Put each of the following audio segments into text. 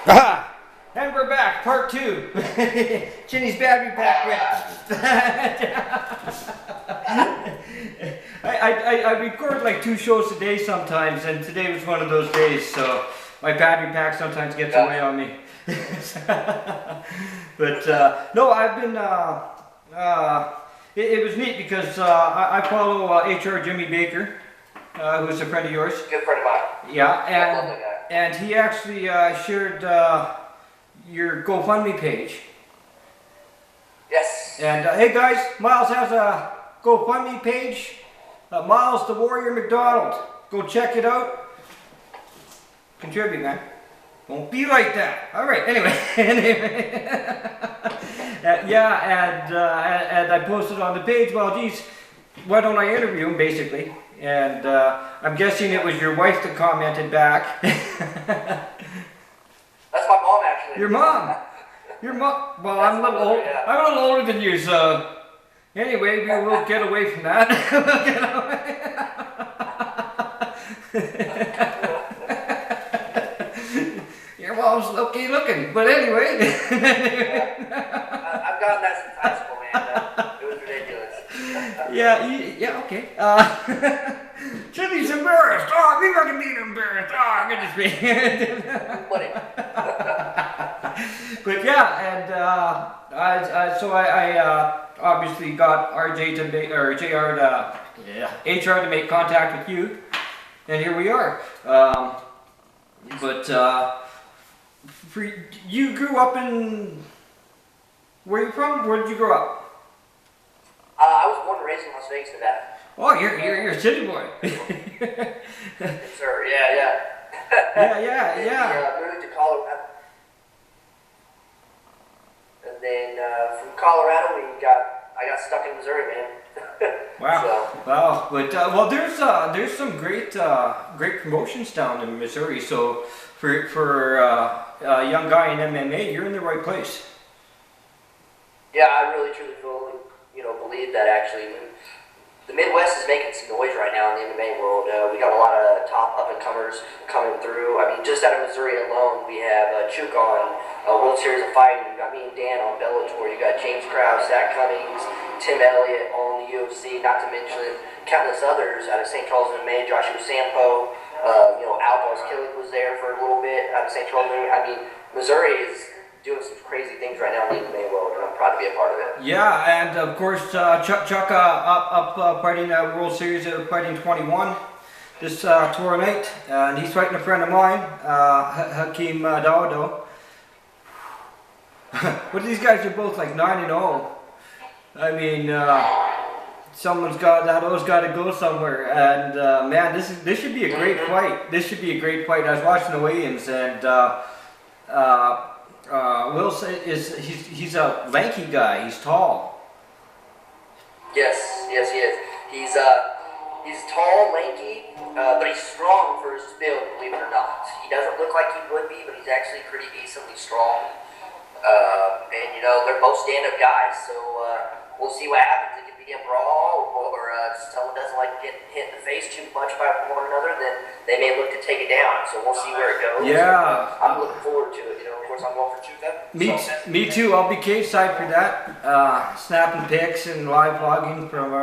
Aha! And we're back, part 2. Chinny's battery pack went. I record like 2 shows a day sometimes, and today was one of those days, so my battery pack sometimes gets away on me. But no, I've been, it was neat because I follow HR Jimmy Baker, who's a friend of yours. Good friend of mine. Yeah, and he actually shared your GoFundMe page. Yes. And hey guys, Miles has a GoFundMe page. Miles the Warrior McDonald. Go check it out. Contribute, man. Won't be like that. All right. Anyway. Yeah, and I posted on the page. Well, geez, why don't I interview him, basically? And I'm guessing it was your wife that commented back. That's my mom, actually. Your mom. Your mom. Well, I'm a little old. Yeah. I'm a little older than you, so anyway, we will get away from that. Your mom's okay looking, but anyway. I've gotten that since high school, man. It was ridiculous. Yeah, okay. Chinny's embarrassed. Oh, maybe I can be embarrassed. Oh, goodness me. Funny. But yeah, and so I obviously got RJ to make, or JR to, HR to make contact with you, and here we are. But for, you grew up in, where are you from? Where did you grow up? I was born and raised in Las Vegas, Nevada. Oh, you're a city boy. Yes, sir. Yeah. Yeah. Moved to Colorado. And then from Colorado, I got stuck in Missouri, man. Wow. So. Wow. But well, there's some great promotions down in Missouri. So for a young guy in MMA, you're in the right place. Yeah, I really truly believe that actually. The Midwest is making some noise right now in the MMA world. We got a lot of top up-and-comers coming through. I mean, just out of Missouri alone, we have Chuk on World Series of Fighting. You got me and Dan on Bellator. You got James Krause, Zach Cummings, Tim Elliott on the UFC, not to mention countless others out of St. Charles MMA, Joshua Sampo. Alphonse Killick was there for a little bit out of St. Charles MMA. I mean, Missouri is doing some crazy things right now in the MMA world, and I'm proud to be a part of it. Yeah, and of course, Chuck up fighting World Series of Fighting 21 this tour night, and he's fighting a friend of mine, Hakeem Dawdo. But these guys are both like 9-0. I mean, someone's got those got to go somewhere, and man, this should be a great fight. This should be a great fight. I was watching the weigh-ins, and Will he's a lanky guy. He's tall. Yes, he is. He's tall, lanky, but he's strong for his build, believe it or not. He doesn't look like he would be, but he's actually pretty decently strong. And they're both stand-up guys, so we'll see what happens. It could be a brawl, or someone doesn't like getting hit in the face too much by one another, then they may look to take it down. So we'll see where it goes. Yeah. I'm looking forward to it. Of course, I'm going for Chuka. Me too. I'll be cage side for that. Snapping pics and live vlogging from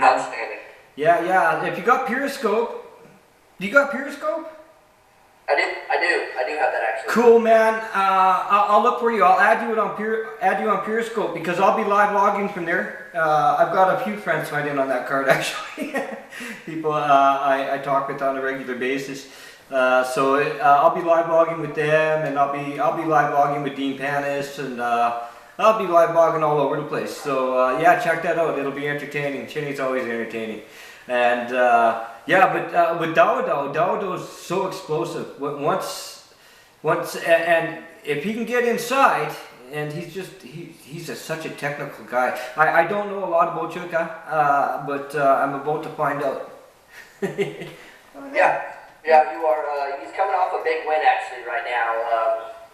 Outstanding. Yeah. If you got Periscope, you got Periscope? I do have that actually. Cool, man. I'll look for you. I'll add you on Periscope because I'll be live logging from there. I've got a few friends signed in on that card actually. People I talk with on a regular basis. So I'll be live logging with them, and I'll be live logging with Dean Panis, and I'll be live logging all over the place. So yeah, check that out. It'll be entertaining. Chinny's always entertaining. And yeah, but with Dawdo's so explosive. And if he can get inside, and he's such a technical guy. I don't know a lot about Chuka, but I'm about to find out. Yeah, you are. He's coming off a big win actually right now.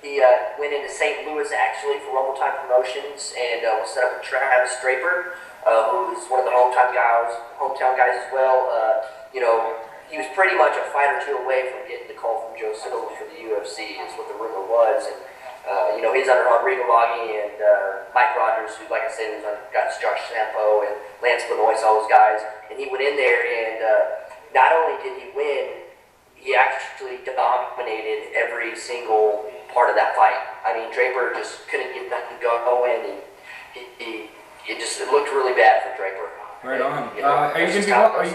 He went into St. Louis actually for Rumble Time Promotions and was set up with Travis Draper, who's one of the hometown guys as well. he was pretty much a fight or two away from getting the call from Joe Silva for the UFC, is what the rumor was. And he's under Rodrigo Vaghi and Mike Rogers, who, like I said, got Josh Sampo and Lance Benoist, all those guys. And he went in there, and not only did he win, he actually dominated every single part of that fight. I mean, Draper just couldn't get nothing going, and it looked really bad for Draper. Right on. Are you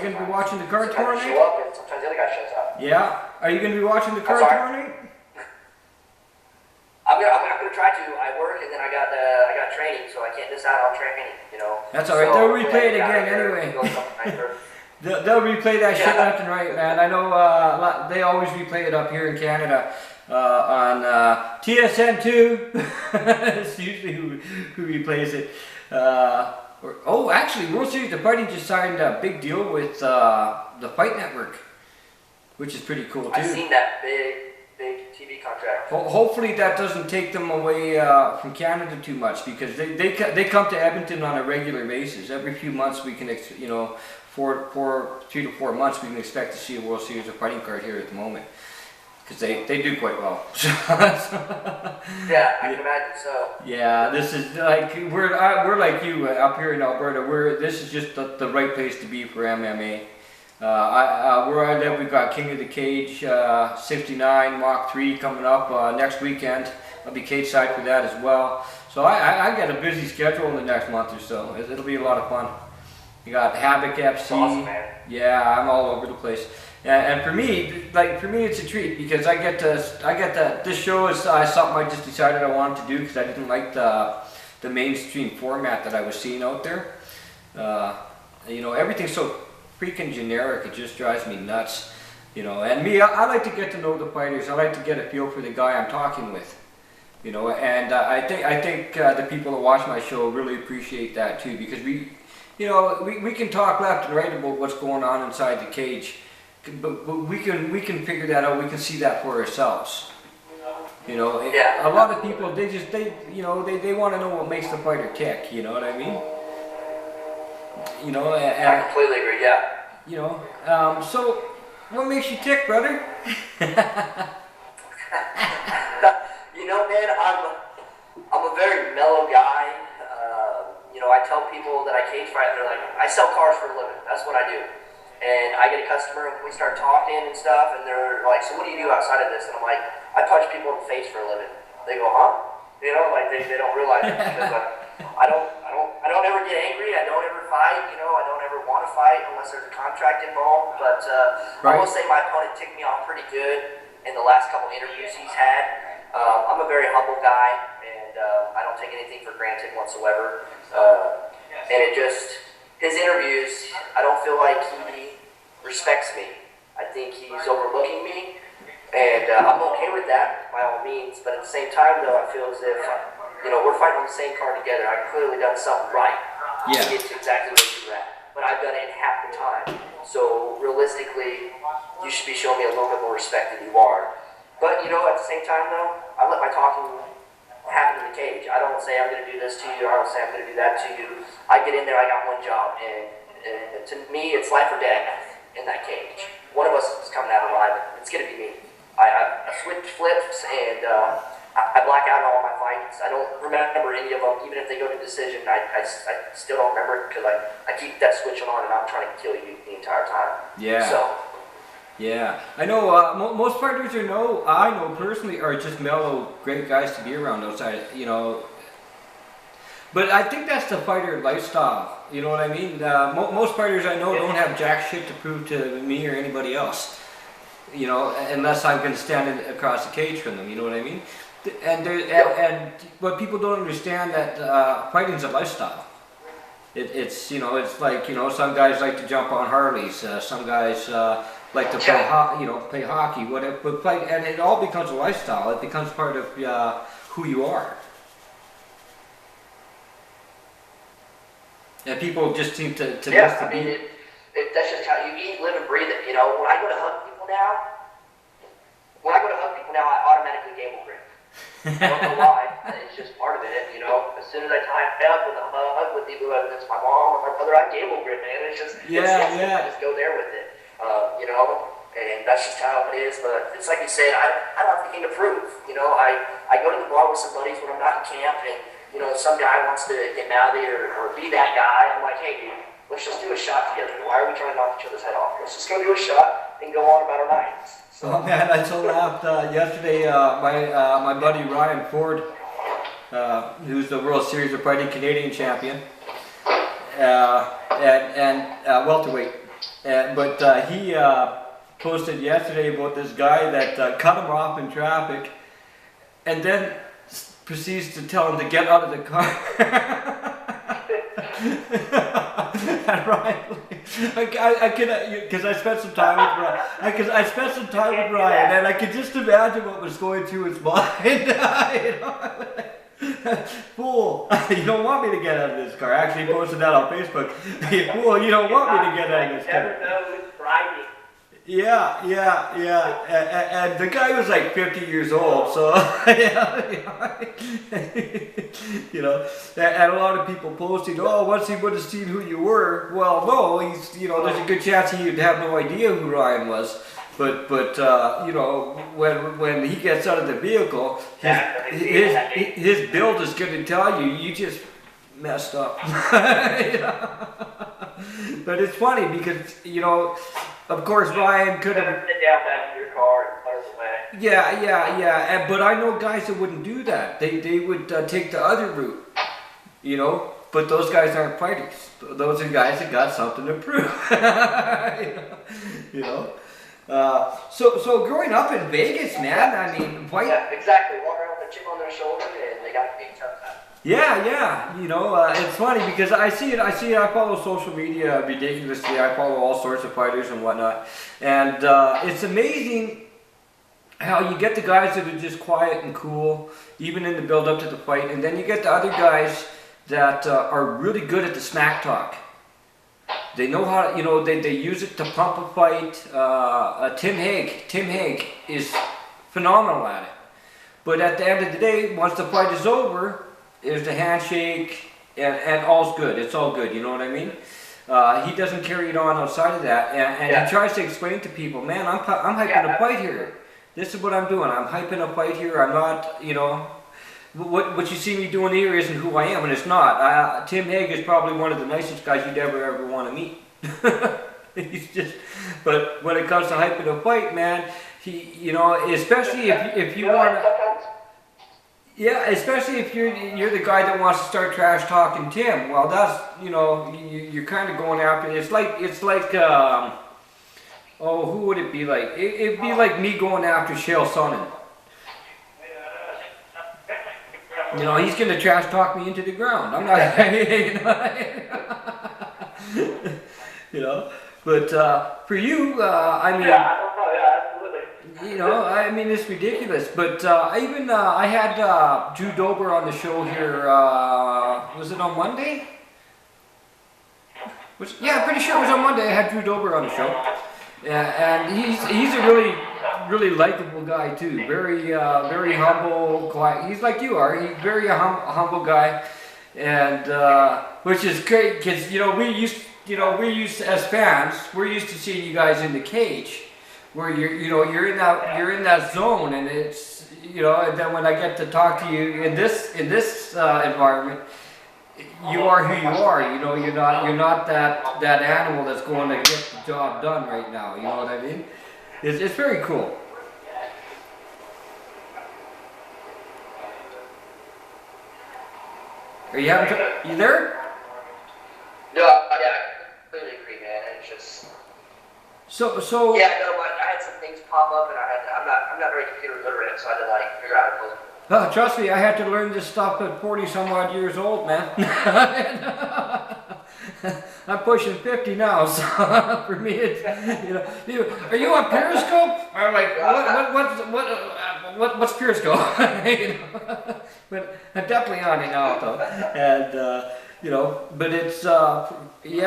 going to be watching the card tomorrow night? Show up, and sometimes the other guy shows up. Yeah. Are you going to be watching the card tomorrow night? I'm gonna try to. I work, and then I got training, so I can't miss out on training. That's all right. They'll replay it again anyway. They'll replay that shit left and right, man. I know they always replay it up here in Canada on TSN2. It's usually who replays it. Actually, World Series of Fighting just signed a big deal with the Fight Network, which is pretty cool too. I've seen that big TV contract. Hopefully that doesn't take them away from Canada too much, because they come to Edmonton on a regular basis. Every few months we can, 3 to 4 months we can expect to see a World Series of Fighting card here at the moment, because they do quite well. Yeah, I can imagine so. Yeah, this is like we're like you up here in Alberta. This is just the right place to be for MMA. Where I live, we've got King of the Cage 69 Mach 3 coming up next weekend. I'll be cage side for that as well. So I got a busy schedule in the next month or so. It'll be a lot of fun. You got Havoc FC. Awesome, man. Yeah, I'm all over the place. And for me, it's a treat, because I get this show is something I just decided I wanted to do, because I didn't like the mainstream format that I was seeing out there. Everything's so freaking generic, it just drives me nuts. And me, I like to get to know the fighters. I like to get a feel for the guy I'm talking with. And I think the people that watch my show really appreciate that too, because we can talk left and right about what's going on inside the cage, but we can figure that out. We can see that for ourselves. Yeah. A lot of people, they want to know what makes the fighter tick. You know what I mean? I completely agree. Yeah. So what makes you tick, brother? Man, I'm a very mellow guy. I tell people that I cage fight, they're like, I sell cars for a living. That's what I do. And I get a customer, and we start talking and stuff, and they're like, so what do you do outside of this? And I'm like, I punch people in the face for a living. They go, huh? They don't realize it, because I don't ever get angry. I don't ever fight. I don't ever want to fight unless there's a contract involved. But I will say my opponent ticked me off pretty good in the last couple interviews he's had. I'm a very humble guy, and I don't take anything for granted whatsoever. And his interviews, I don't feel like he respects me. I think he's overlooking me, and I'm okay with that by all means. But at the same time, though, I feel as if we're fighting on the same card together. I've clearly done something right to get to exactly where you're at, but I've done it in half the time. So realistically, you should be showing me a little bit more respect than you are. But at the same time, though, I let my talking happen in the cage. I don't say I'm going to do this to you, or I don't say I'm going to do that to you. I get in there, I got one job, and to me, it's life or death in that cage. One of us is coming out alive. It's going to be me. I switch flips, and I black out all my fights. I don't remember any of them, even if they go to decision. I still don't remember it, because I keep that switch on, and I'm trying to kill you the entire time. Yeah. Yeah, I know most fighters I know personally are just mellow, great guys to be around outside, But I think that's the fighter lifestyle, you know what I mean? Most fighters I know don't have jack shit to prove to me or anybody else, unless I'm going to stand across the cage from them, you know what I mean? But people don't understand that fighting's a lifestyle. It's like, some guys like to jump on Harleys, some guys like to play hockey, whatever. But and it all becomes a lifestyle. It becomes part of who you are. And people just seem to miss the beat. That's just how you eat, live, and breathe it. When I go to hug people now, I automatically gamble grin. I don't know why. It's just part of it. As soon as I tie up with a hug with people, whether it's my mom or my brother, I gamble grin, man. It's just I just go there with it. you know, and that's just how it is. But it's like you said, I don't have anything to prove. You know, I go to the bar with some buddies when I'm not in camp, and you know, some guy wants to get mouthy or be that guy. I'm like, hey, dude, let's just do a shot together. Why are we trying to knock each other's head off? Let's just go do a shot and go on about our nights. So, Oh man, I so laughed yesterday. My buddy Ryan Ford, who's the World Series of Fighting Canadian champion, and welterweight. But he posted yesterday about this guy that cut him off in traffic, and then proceeds to tell him to get out of the car. And Ryan, I could, because I spent some time with Ryan. Because I spent some time with Ryan, and I could just imagine what was going through his mind. You know? Fool, you don't want me to get out of this car. I actually posted that on Facebook. Fool, you don't want me to get out of this car. never know who's driving. Yeah. And the guy was like 50 years old, so yeah, you know, and a lot of people posting, oh, once he would have seen who you were. Well, no, he's, you know, there's a good chance he'd have no idea who Ryan was. But you know, when he gets out of the vehicle, his build is going to tell you just messed up. But it's funny because, you know, of course Ryan could have sit down back in your car and putters away. Yeah. But I know guys that wouldn't do that. They would take the other route, you know. But those guys aren't fighters. Those are guys that got something to prove. You know. So growing up in Vegas, man, I mean, Yeah, exactly. Walk around with a chip on their shoulder, and they got beat tough time. Yeah. You know, it's funny because I see it. I follow social media ridiculously. I follow all sorts of fighters and whatnot, and it's amazing how you get the guys that are just quiet and cool, even in the build up to the fight, and then you get the other guys that are really good at the smack talk. They know how to, you know, they use it to pump a fight. Tim Hague is phenomenal at it. But at the end of the day, once the fight is over, there's the handshake and all's good. It's all good, you know what I mean? He doesn't carry it on outside of that. And he tries to explain to people, man, I'm hyping a fight here. This is what I'm doing. I'm hyping a fight here. I'm not, you know, what you see me doing here isn't who I am, and it's not. Tim Hague is probably one of the nicest guys you'd ever want to meet. He's just, but when it comes to hyping a fight, man, he, you know, especially if you want to, yeah, especially if you're the guy that wants to start trash talking Tim. Well, that's, you know, you're kind of going after. It's like oh, who would it be like? It'd be like me going after Chael Sonnen. You know, he's going to trash talk me into the ground. I'm not, you know, but for you, I mean, absolutely. You know, I mean, it's ridiculous. But I had Drew Dober on the show here. Was it on Monday? Yeah, I'm pretty sure it was on Monday. I had Drew Dober on the show. And he's a really likable guy too. Very humble, quiet. He's like you are. He's very humble guy, and which is great because we used as fans, we're used to seeing you guys in the cage, where you're in that zone, and it's and then when I get to talk to you in this environment, you are who you are. You're not that animal that's going to get the job done right now. You know what I mean? It's very cool. Are you you there? No, yeah, I completely agree, man. It's just so. Yeah, no, but I had some things pop up, and I'm not very computer literate, so I had to figure out how to close. Trust me, I had to learn this stuff at 40-some-odd years old, man. I'm pushing 50 now, so for me, it's, are you on Periscope? I'm like, what's Periscope? But I'm definitely on it now, though. And, but it's, you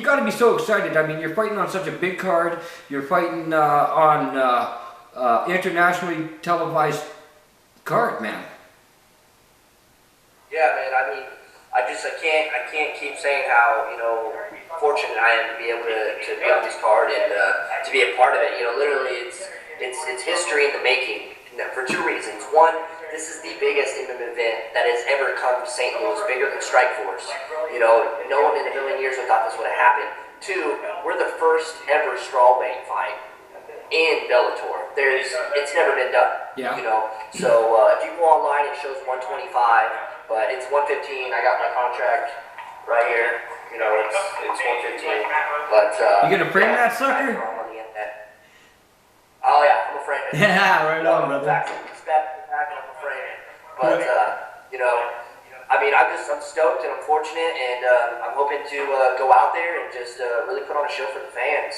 got to be so excited. I mean, you're fighting on such a big card. You're fighting on internationally televised card, man. Yeah, man. I mean, I can't keep saying how, fortunate I am to be able to be on this card and to be a part of it. Literally it's history in the making for two reasons. One, this is the biggest MMA event that has ever come to St. Louis, bigger than Strikeforce. No one in a million years would thought this would have happened. Two, we're the first ever strawweight fight in Bellator. It's never been done. Yeah. So if you go online, it shows 125, but it's 115. I got my contract right here. It's 115. But you gonna frame that sucker? Oh yeah, I'm a frame it. Yeah, right on, brother. I'm a frame it. But I'm stoked and I'm fortunate, and I'm hoping to go out there and just really put on a show for the fans.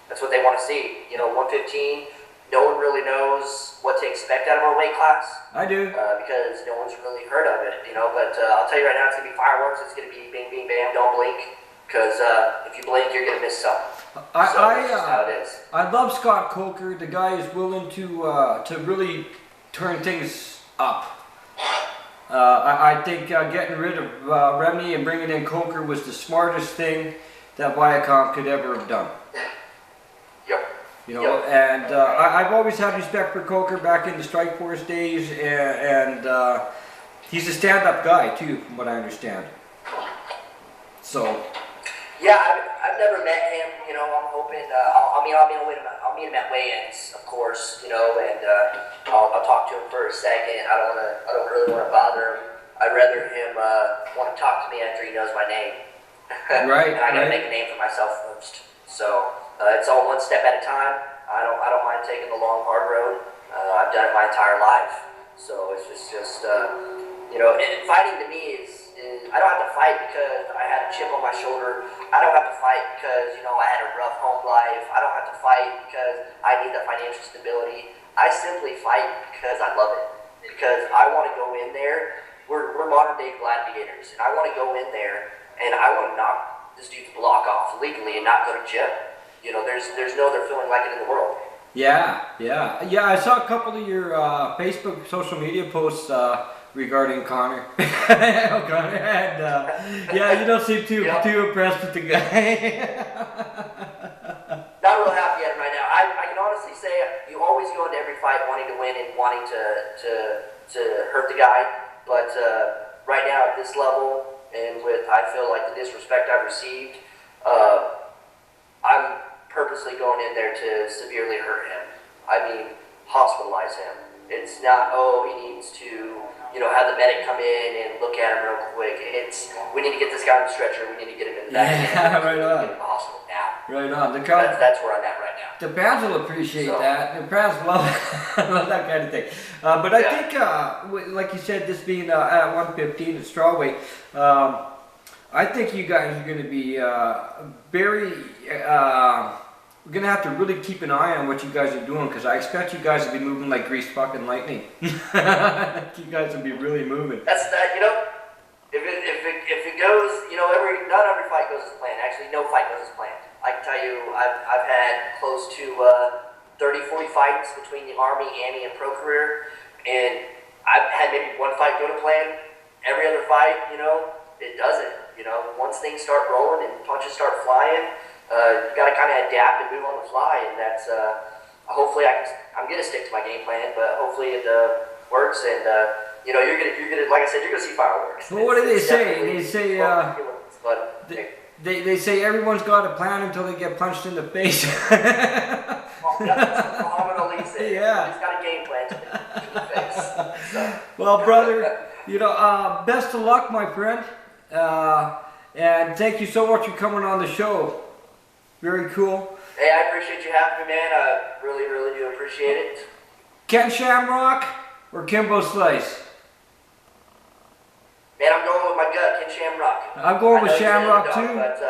That's what they want to see. 115. No one really knows what to expect out of our weight class. I do. Because no one's really heard of it, But I'll tell you right now, it's gonna be fireworks. It's gonna be bing, bing, bam. Don't blink, because if you blink, you're gonna miss something. That's just how it is. I love Scott Coker. The guy is willing to really turn things up. I think getting rid of Remy and bringing in Coker was the smartest thing that Viacom could ever have done. Yep. And I've always had respect for Coker back in the Strikeforce days, and he's a stand-up guy too, from what I understand. So. Yeah, I've never met him. I'm hoping. I'll meet him at weigh-ins, of course. And I'll talk to him for a second. I don't really want to bother him. I'd rather him want to talk to me after he knows my name. Right. And I gotta make a name for myself first. So it's all one step at a time. I don't mind taking the long, hard road. I've done it my entire life. So it's just and fighting to me is I don't have to fight because I had a chip on my shoulder. I don't have to fight because I had a rough home life. I don't have to fight because I need the financial stability. I simply fight because I love it. Because I want to go in there. We're modern day gladiators, and I want to go in there and I want to knock this dude's block off legally and not go to jail. There's no other feeling like it in the world. Yeah. I saw a couple of your Facebook social media posts regarding Connor. Connor, and you don't seem too impressed with the guy. Not real happy at him right now. I can honestly say you always go into every fight wanting to win and wanting to hurt the guy, but right now at this level and with I feel like the disrespect I've received, I'm purposely going in there to severely hurt him. Hospitalize him. It's not, he needs to, have the medic come in and look at him real quick. We need to get this guy on the stretcher. We need to get him in the back. Yeah, right on. Get him to the hospital now. Right on. That's where I'm at right now. The fans will appreciate that. The fans love that kind of thing. But I think, like you said, this being at 115 at strawweight, I think you guys are going to be very. We're going to have to really keep an eye on what you guys are doing, because I expect you guys to be moving like greased fucking lightning. You guys will be really moving. That's that, if it goes, not every fight goes as planned. Actually, no fight goes as planned. I can tell you, I've had close to 30, 40 fights between the Army, Annie, and Pro Career, and I've had maybe one fight go to plan. Every other fight, it doesn't. Once things start rolling and punches start flying, you got to kind of adapt and move on the fly, and that's hopefully I'm gonna stick to my game plan, but hopefully it works, and you're gonna like I said, you're gonna see fireworks. Well, what do they say? They say but they say everyone's got a plan until they get punched in the face. That's what Muhammad Ali said. Yeah. He's got a game plan to the face. So. Well, brother, best of luck, my friend, and thank you so much for coming on the show. Very cool. Hey, I appreciate you having me, man. I really, really do appreciate it. Ken Shamrock or Kimbo Slice? Man, I'm going with my gut, Ken Shamrock. I'm going with Shamrock too. But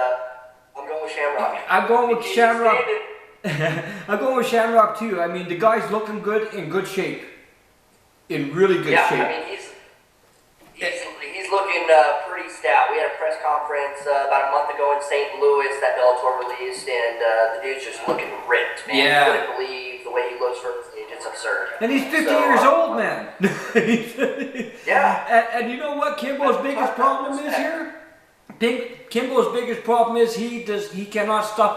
I'm going with Shamrock. I'm going with Shamrock. I'm going with Shamrock too. The guy's looking good, in good shape. In really good shape. He's looking pretty stout. We had a press conference about a month ago in St. Louis that Bellator released, and the dude's just looking ripped, man. Yeah. You couldn't believe the way he looks for his age. It's absurd. And he's 50 So, years old, man. Yeah. And you know what Kimbo's biggest problem is here? Kimbo's biggest problem is he cannot stop a